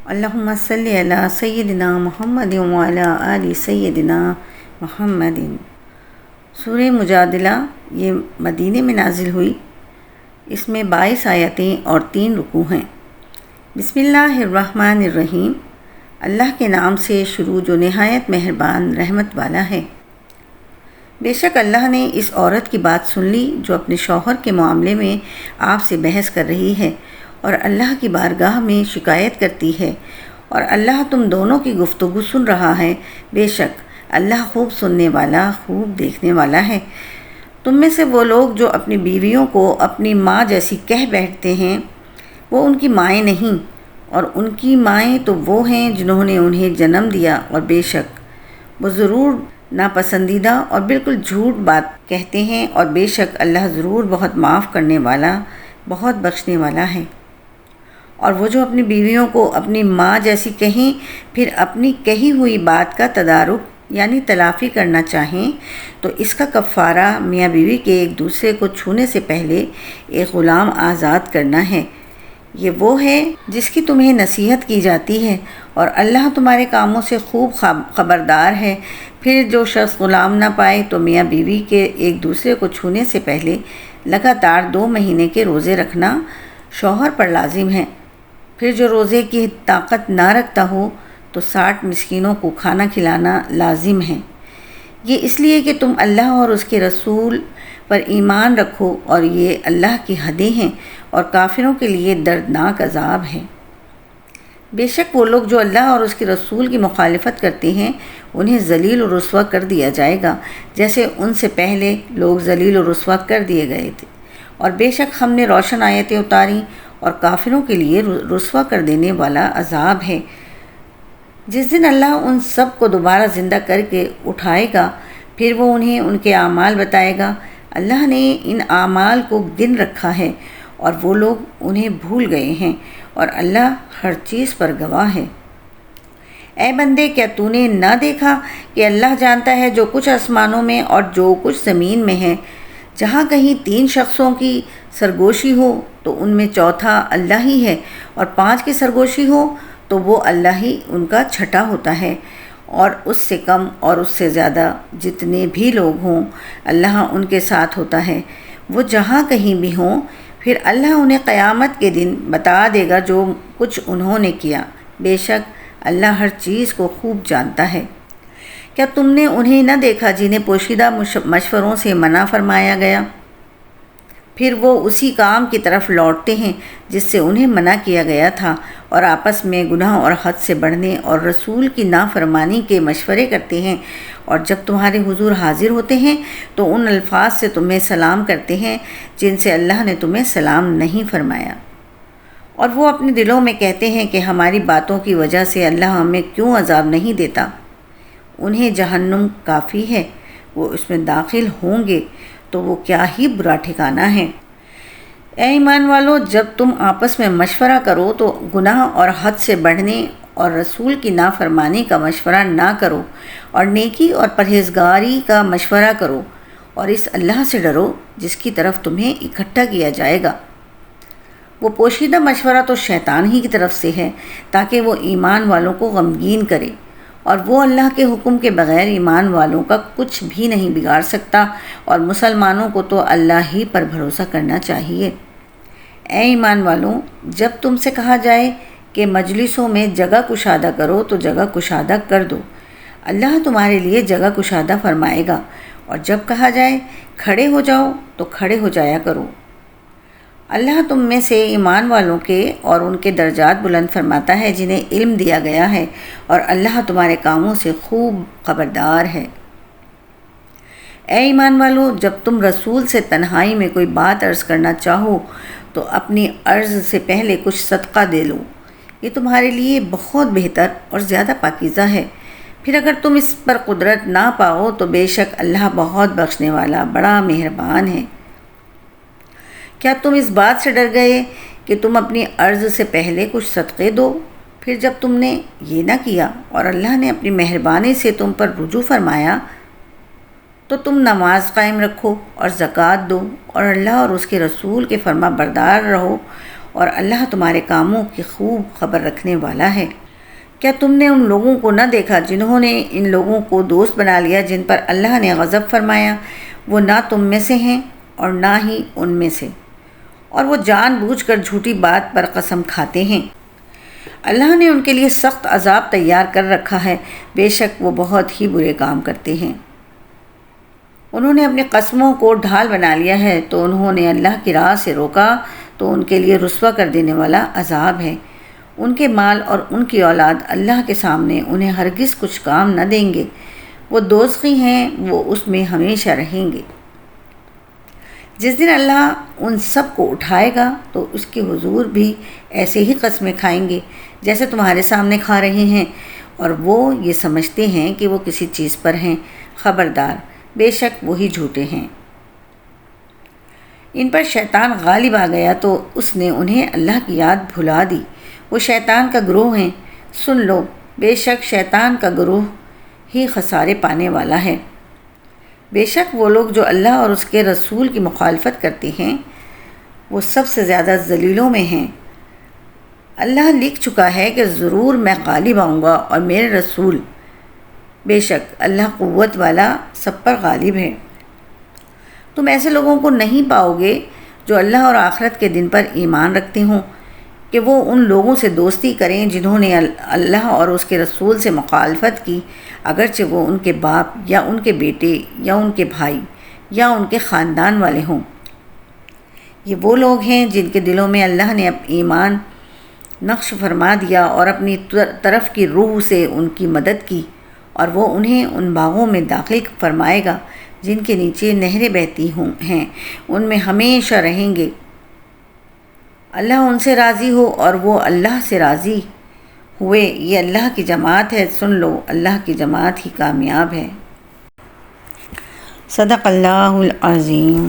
اللہم صلی علی سیدنا محمد وعلی آل سیدنا محمد۔ سورہ مجادلہ یہ مدینے میں نازل ہوئی۔ اس میں 22 آیتیں اور 3 رکوع ہیں۔ بسم اللہ الرحمن الرحیم۔ اللہ کے نام سے شروع جو نہایت مہربان رحمت والا ہے۔ بے شک اللہ نے اس عورت کی بات سن لی جو اپنے شوہر کے معاملے میں آپ سے بحث کر رہی ہے اور اللہ کی بارگاہ میں شکایت کرتی ہے، اور اللہ تم دونوں کی گفتگو سن رہا ہے۔ بے شک اللہ خوب سننے والا، خوب دیکھنے والا ہے۔ تم میں سے وہ لوگ جو اپنی بیویوں کو اپنی ماں جیسی کہہ بیٹھتے ہیں، وہ ان کی مائیں نہیں، اور ان کی مائیں تو وہ ہیں جنہوں نے انہیں جنم دیا، اور بے شک وہ ضرور ناپسندیدہ اور بالکل جھوٹ بات کہتے ہیں، اور بے شک اللہ ضرور بہت معاف کرنے والا، بہت بخشنے والا ہے۔ اور وہ جو اپنی بیویوں کو اپنی ماں جیسی کہیں، پھر اپنی کہی ہوئی بات کا تدارک یعنی تلافی کرنا چاہیں، تو اس کا کفارہ میاں بیوی کے ایک دوسرے کو چھونے سے پہلے ایک غلام آزاد کرنا ہے۔ یہ وہ ہے جس کی تمہیں نصیحت کی جاتی ہے، اور اللہ تمہارے کاموں سے خوب خبردار ہے۔ پھر جو شخص غلام نہ پائے تو میاں بیوی کے ایک دوسرے کو چھونے سے پہلے لگاتار 2 مہینے کے روزے رکھنا شوہر پر لازم ہے۔ پھر جو روزے کی طاقت نہ رکھتا ہو تو 60 مسکینوں کو کھانا کھلانا لازم ہے۔ یہ اس لیے کہ تم اللہ اور اس کے رسول پر ایمان رکھو، اور یہ اللہ کی حدیں ہیں، اور کافروں کے لیے دردناک عذاب ہے۔ بے شک وہ لوگ جو اللہ اور اس کے رسول کی مخالفت کرتے ہیں، انہیں ذلیل و رسوا کر دیا جائے گا، جیسے ان سے پہلے لوگ ذلیل و رسوا کر دیے گئے تھے۔ اور بے شک ہم نے روشن آیتیں اتاری، اور کافروں کے لیے رسوا کر دینے والا عذاب ہے۔ جس دن اللہ ان سب کو دوبارہ زندہ کر کے اٹھائے گا، پھر وہ انہیں ان کے اعمال بتائے گا۔ اللہ نے ان اعمال کو گن رکھا ہے، اور وہ لوگ انہیں بھول گئے ہیں، اور اللہ ہر چیز پر گواہ ہے۔ اے بندے، کیا تو نے نہ دیکھا کہ اللہ جانتا ہے جو کچھ آسمانوں میں اور جو کچھ زمین میں ہے؟ جہاں کہیں 3 شخصوں کی سرگوشی ہو تو ان میں چوتھا اللہ ہی ہے، اور 5 کی سرگوشی ہو تو وہ اللہ ہی ان کا چھٹا ہوتا ہے، اور اس سے کم اور اس سے زیادہ جتنے بھی لوگ ہوں اللہ ان کے ساتھ ہوتا ہے۔ وہ جہاں کہیں بھی ہوں، پھر اللہ انہیں قیامت کے دن بتا دے گا جو کچھ انہوں نے کیا۔ بے شک اللہ ہر چیز کو خوب جانتا ہے۔ کیا تم نے انہیں نہ دیکھا جنہیں پوشیدہ مشوروں سے منع فرمایا گیا، پھر وہ اسی کام کی طرف لوٹتے ہیں جس سے انہیں منع کیا گیا تھا، اور آپس میں گناہ اور حد سے بڑھنے اور رسول کی نافرمانی کے مشورے کرتے ہیں، اور جب تمہارے حضور حاضر ہوتے ہیں تو ان الفاظ سے تمہیں سلام کرتے ہیں جن سے اللہ نے تمہیں سلام نہیں فرمایا۔ اور وہ اپنے دلوں میں کہتے ہیں کہ ہماری باتوں کی وجہ سے اللہ ہمیں کیوں عذاب نہیں دیتا۔ انہیں جہنم کافی ہے، وہ اس میں داخل ہوں گے تو وہ کیا ہی برا ٹھکانہ ہے۔ اے ایمان والو، جب تم آپس میں مشورہ کرو تو گناہ اور حد سے بڑھنے اور رسول کی نافرمانی کا مشورہ نہ کرو، اور نیکی اور پرہیزگاری کا مشورہ کرو، اور اس اللہ سے ڈرو جس کی طرف تمہیں اکٹھا کیا جائے گا۔ وہ پوشیدہ مشورہ تو شیطان ہی کی طرف سے ہے تاکہ وہ ایمان والوں کو غمگین کرے، اور وہ اللہ کے حکم کے بغیر ایمان والوں کا کچھ بھی نہیں بگاڑ سکتا، اور مسلمانوں کو تو اللہ ہی پر بھروسہ کرنا چاہیے۔ اے ایمان والوں، جب تم سے کہا جائے کہ مجلسوں میں جگہ کشادہ کرو تو جگہ کشادہ کر دو، اللہ تمہارے لیے جگہ کشادہ فرمائے گا، اور جب کہا جائے کھڑے ہو جاؤ تو کھڑے ہو جایا کرو۔ اللہ تم میں سے ایمان والوں کے اور ان کے درجات بلند فرماتا ہے جنہیں علم دیا گیا ہے، اور اللہ تمہارے کاموں سے خوب خبردار ہے۔ اے ایمان والو، جب تم رسول سے تنہائی میں کوئی بات عرض کرنا چاہو تو اپنی عرض سے پہلے کچھ صدقہ دے لو، یہ تمہارے لیے بہت بہتر اور زیادہ پاکیزہ ہے۔ پھر اگر تم اس پر قدرت نہ پاؤ تو بے شک اللہ بہت بخشنے والا، بڑا مہربان ہے۔ کیا تم اس بات سے ڈر گئے کہ تم اپنی عرض سے پہلے کچھ صدقے دو؟ پھر جب تم نے یہ نہ کیا اور اللہ نے اپنی مہربانی سے تم پر رجوع فرمایا تو تم نماز قائم رکھو اور زکوٰۃ دو، اور اللہ اور اس کے رسول کے فرما بردار رہو، اور اللہ تمہارے کاموں کی خوب خبر رکھنے والا ہے۔ کیا تم نے ان لوگوں کو نہ دیکھا جنہوں نے ان لوگوں کو دوست بنا لیا جن پر اللہ نے غضب فرمایا؟ وہ نہ تم میں سے ہیں اور نہ ہی ان میں سے، اور وہ جان بوجھ کر جھوٹی بات پر قسم کھاتے ہیں۔ اللہ نے ان کے لیے سخت عذاب تیار کر رکھا ہے، بے شک وہ بہت ہی برے کام کرتے ہیں۔ انہوں نے اپنی قسموں کو ڈھال بنا لیا ہے، تو انہوں نے اللہ کی راہ سے روکا تو ان کے لیے رسوا کر دینے والا عذاب ہے۔ ان کے مال اور ان کی اولاد اللہ کے سامنے انہیں ہرگز کچھ کام نہ دیں گے، وہ دوزخی ہیں، وہ اس میں ہمیشہ رہیں گے۔ جس دن اللہ ان سب کو اٹھائے گا تو اس کے حضور بھی ایسے ہی قسمیں کھائیں گے جیسے تمہارے سامنے کھا رہے ہیں، اور وہ یہ سمجھتے ہیں کہ وہ کسی چیز پر ہیں۔ خبردار، بے شک وہی جھوٹے ہیں۔ ان پر شیطان غالب آ گیا تو اس نے انہیں اللہ کی یاد بھلا دی۔ وہ شیطان کا گروہ ہیں، سن لو، بے شک شیطان کا گروہ ہی خسارے پانے والا ہے۔ بے شک وہ لوگ جو اللہ اور اس کے رسول کی مخالفت کرتے ہیں وہ سب سے زیادہ ذلیلوں میں ہیں۔ اللہ لکھ چکا ہے کہ ضرور میں غالب آؤں گا، اور میرے رسول، بے شک اللہ قوت والا سب پر غالب ہے۔ تم ایسے لوگوں کو نہیں پاؤ گے جو اللہ اور آخرت کے دن پر ایمان رکھتے ہوں کہ وہ ان لوگوں سے دوستی کریں جنہوں نے اللہ اور اس کے رسول سے مخالفت کی، اگرچہ وہ ان کے باپ یا ان کے بیٹے یا ان کے بھائی یا ان کے خاندان والے ہوں۔ یہ وہ لوگ ہیں جن کے دلوں میں اللہ نے ایمان نقش فرما دیا اور اپنی طرف کی روح سے ان کی مدد کی، اور وہ انہیں ان باغوں میں داخل فرمائے گا جن کے نیچے نہریں بہتی ہیں، ان میں ہمیشہ رہیں گے۔ اللہ ان سے راضی ہو اور وہ اللہ سے راضی ہوئے۔ یہ اللہ کی جماعت ہے، سن لو، اللہ کی جماعت ہی کامیاب ہے۔ صدق اللہ العظیم۔